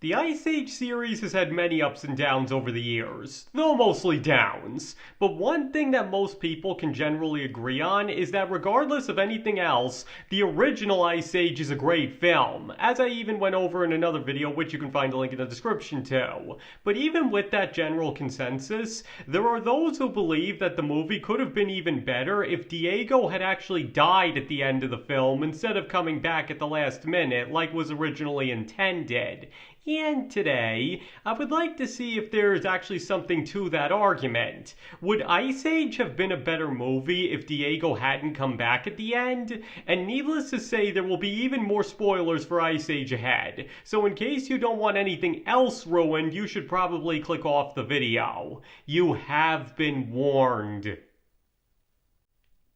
The Ice Age series has had many ups and downs over the years, though mostly downs. But one thing that most people can generally agree on is that regardless of anything else, the original Ice Age is a great film, as I even went over in another video which you can find a link in the description to. But even with that general consensus, there are those who believe that the movie could have been even better if Diego had actually died at the end of the film instead of coming back at the last minute like was originally intended. And today, I would like to see if there is actually something to that argument. Would Ice Age have been a better movie if Diego hadn't come back at the end? And needless to say, there will be even more spoilers for Ice Age ahead. So in case you don't want anything else ruined, you should probably click off the video. You have been warned.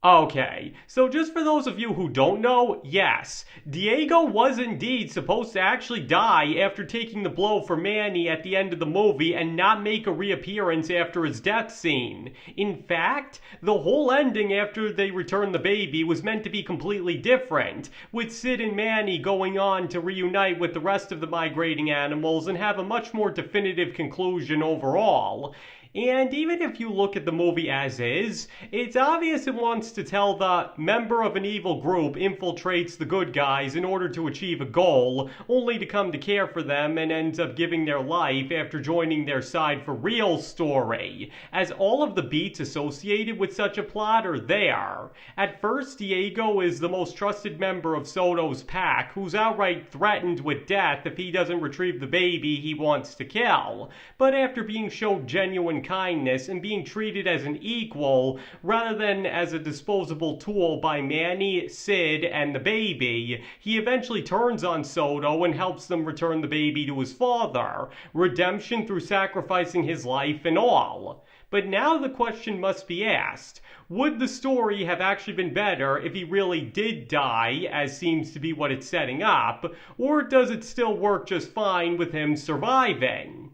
Okay, so just for those of you who don't know, yes, Diego was indeed supposed to actually die after taking the blow for Manny at the end of the movie and not make a reappearance after his death scene. In fact, the whole ending after they returned the baby was meant to be completely different, with Sid and Manny going on to reunite with the rest of the migrating animals and have a much more definitive conclusion overall. And even if you look at the movie as is, it's obvious it wants to tell the member of an evil group infiltrates the good guys in order to achieve a goal, only to come to care for them and ends up giving their life after joining their side for real story, as all of the beats associated with such a plot are there. At first, Diego is the most trusted member of Soto's pack, who's outright threatened with death if he doesn't retrieve the baby he wants to kill. But after being shown genuine kindness and being treated as an equal rather than as a disposable tool by Manny, Sid, and the baby, he eventually turns on Soto and helps them return the baby to his father, redemption through sacrificing his life and all. But now the question must be asked, would the story have actually been better if he really did die, as seems to be what it's setting up, or does it still work just fine with him surviving?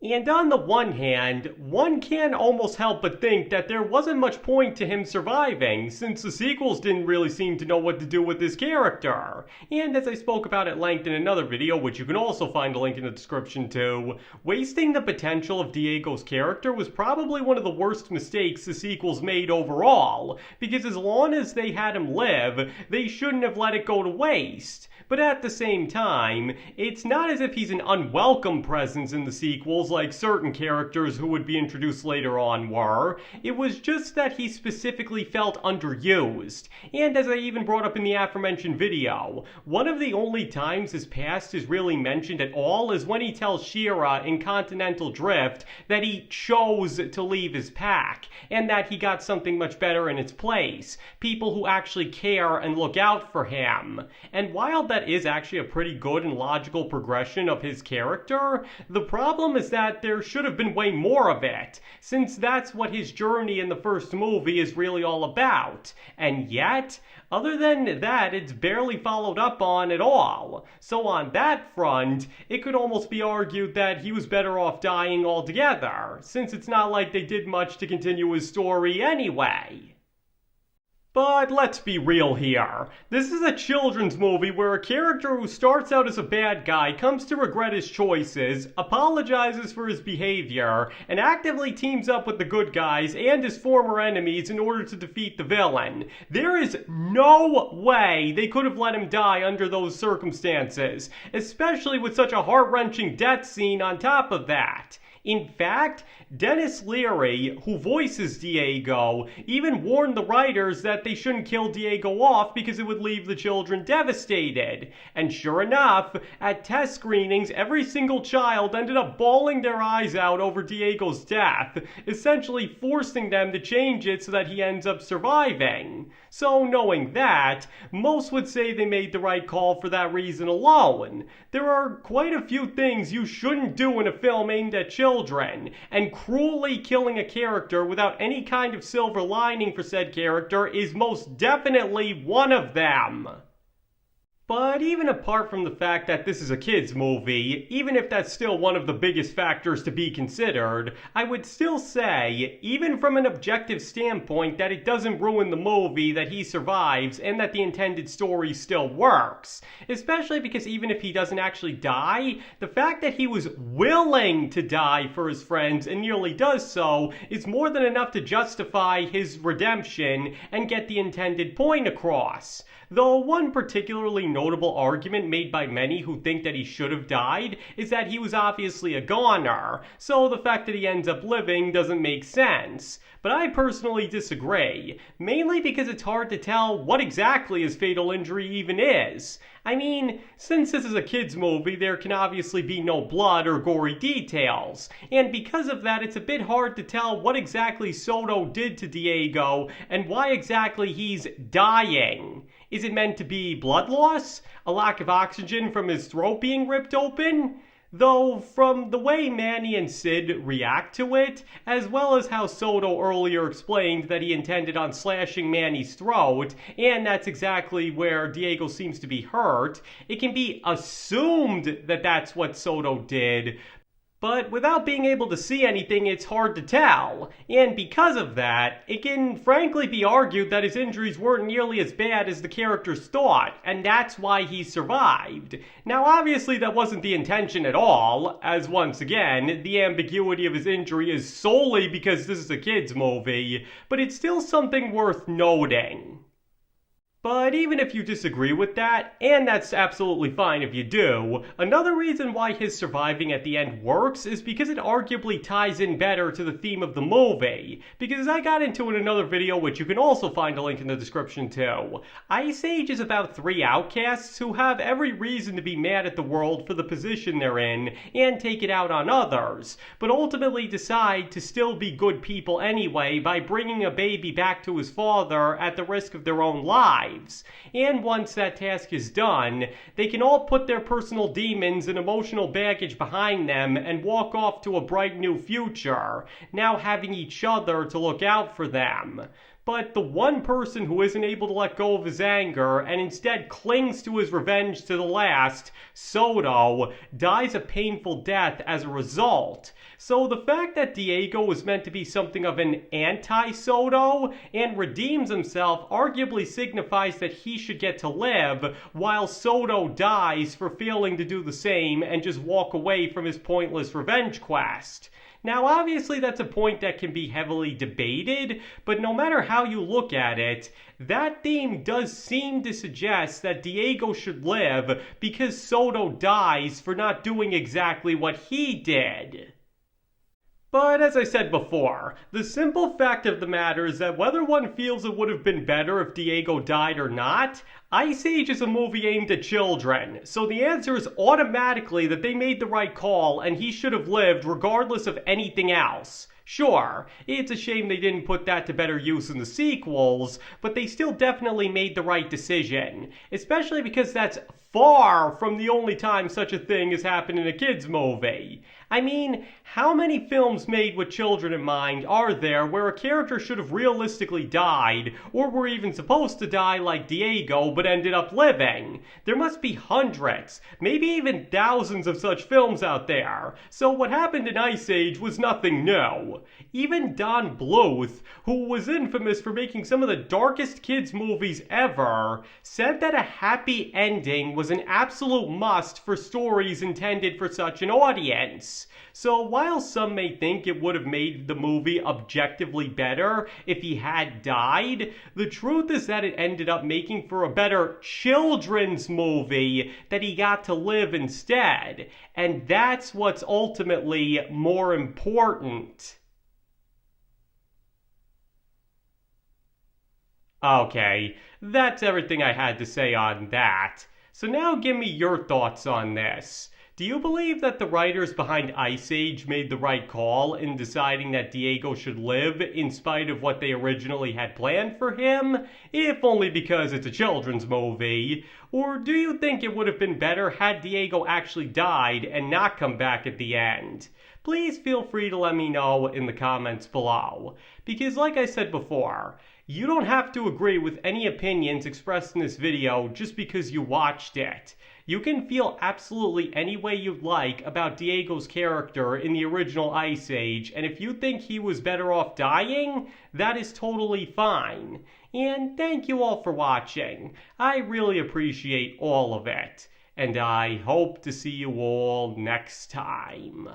And on the one hand, one can't almost help but think that there wasn't much point to him surviving, since the sequels didn't really seem to know what to do with his character. And as I spoke about at length in another video, which you can also find a link in the description to, wasting the potential of Diego's character was probably one of the worst mistakes the sequels made overall, because as long as they had him live, they shouldn't have let it go to waste. But at the same time, it's not as if he's an unwelcome presence in the sequels like certain characters who would be introduced later on were. It was just that he specifically felt underused. And as I even brought up in the aforementioned video, one of the only times his past is really mentioned at all is when he tells Shira in Continental Drift that he chose to leave his pack, and that he got something much better in its place. People who actually care and look out for him. And while that is actually a pretty good and logical progression of his character, the problem is that there should have been way more of it, since that's what his journey in the first movie is really all about. And yet, other than that, it's barely followed up on at all. So on that front, it could almost be argued that he was better off dying altogether, since it's not like they did much to continue his story anyway. But let's be real here. This is a children's movie where a character who starts out as a bad guy comes to regret his choices, apologizes for his behavior, and actively teams up with the good guys and his former enemies in order to defeat the villain. There is no way they could have let him die under those circumstances, especially with such a heart-wrenching death scene on top of that. In fact, Dennis Leary, who voices Diego, even warned the writers that they shouldn't kill Diego off because it would leave the children devastated. And sure enough, at test screenings, every single child ended up bawling their eyes out over Diego's death, essentially forcing them to change it so that he ends up surviving. So knowing that, most would say they made the right call for that reason alone. There are quite a few things you shouldn't do in a film aimed at children, and cruelly killing a character without any kind of silver lining for said character is most definitely one of them. But even apart from the fact that this is a kids' movie, even if that's still one of the biggest factors to be considered, I would still say, even from an objective standpoint, that it doesn't ruin the movie that he survives and that the intended story still works. Especially because even if he doesn't actually die, the fact that he was willing to die for his friends and nearly does so is more than enough to justify his redemption and get the intended point across. Though one particularly notable argument made by many who think that he should have died is that he was obviously a goner, so the fact that he ends up living doesn't make sense. But I personally disagree, mainly because it's hard to tell what exactly his fatal injury even is. I mean, since this is a kids' movie, there can obviously be no blood or gory details, and because of that it's a bit hard to tell what exactly Soto did to Diego and why exactly he's dying. Is it meant to be blood loss? A lack of oxygen from his throat being ripped open? Though, from the way Manny and Sid react to it, as well as how Soto earlier explained that he intended on slashing Manny's throat, and that's exactly where Diego seems to be hurt, it can be assumed that that's what Soto did. But without being able to see anything, it's hard to tell. And because of that, it can frankly be argued that his injuries weren't nearly as bad as the characters thought, and that's why he survived. Now obviously that wasn't the intention at all, as once again, the ambiguity of his injury is solely because this is a kids' movie, but it's still something worth noting. But even if you disagree with that, and that's absolutely fine if you do, another reason why his surviving at the end works is because it arguably ties in better to the theme of the movie. Because as I got into in another video, which you can also find a link in the description too, Ice Age is about three outcasts who have every reason to be mad at the world for the position they're in and take it out on others, but ultimately decide to still be good people anyway by bringing a baby back to his father at the risk of their own lives. And once that task is done, they can all put their personal demons and emotional baggage behind them and walk off to a bright new future, now having each other to look out for them. But the one person who isn't able to let go of his anger and instead clings to his revenge to the last, Soto, dies a painful death as a result. So the fact that Diego was meant to be something of an anti-Soto and redeems himself arguably signifies that he should get to live, while Soto dies for failing to do the same and just walk away from his pointless revenge quest. Now obviously that's a point that can be heavily debated, but no matter how you look at it, that theme does seem to suggest that Diego should live because Soto dies for not doing exactly what he did. But as I said before, the simple fact of the matter is that whether one feels it would have been better if Diego died or not, Ice Age is a movie aimed at children, so the answer is automatically that they made the right call and he should have lived regardless of anything else. Sure, it's a shame they didn't put that to better use in the sequels, but they still definitely made the right decision, especially because that's far from the only time such a thing has happened in a kids' movie. I mean, how many films made with children in mind are there where a character should have realistically died, or were even supposed to die like Diego but ended up living? There must be hundreds, maybe even thousands of such films out there, so what happened in Ice Age was nothing new. Even Don Bluth, who was infamous for making some of the darkest kids' movies ever, said that a happy ending was an absolute must for stories intended for such an audience. So while some may think it would have made the movie objectively better if he had died, the truth is that it ended up making for a better children's movie that he got to live instead. And that's what's ultimately more important. Okay, that's everything I had to say on that. So now give me your thoughts on this. Do you believe that the writers behind Ice Age made the right call in deciding that Diego should live in spite of what they originally had planned for him, if only because it's a children's movie? Or do you think it would have been better had Diego actually died and not come back at the end? Please feel free to let me know in the comments below. Because like I said before, You don't have to agree with any opinions expressed in this video just because you watched it. You can feel absolutely any way you'd like about Diego's character in the original Ice Age, and if you think he was better off dying, that is totally fine. And thank you all for watching. I really appreciate all of it. And I hope to see you all next time.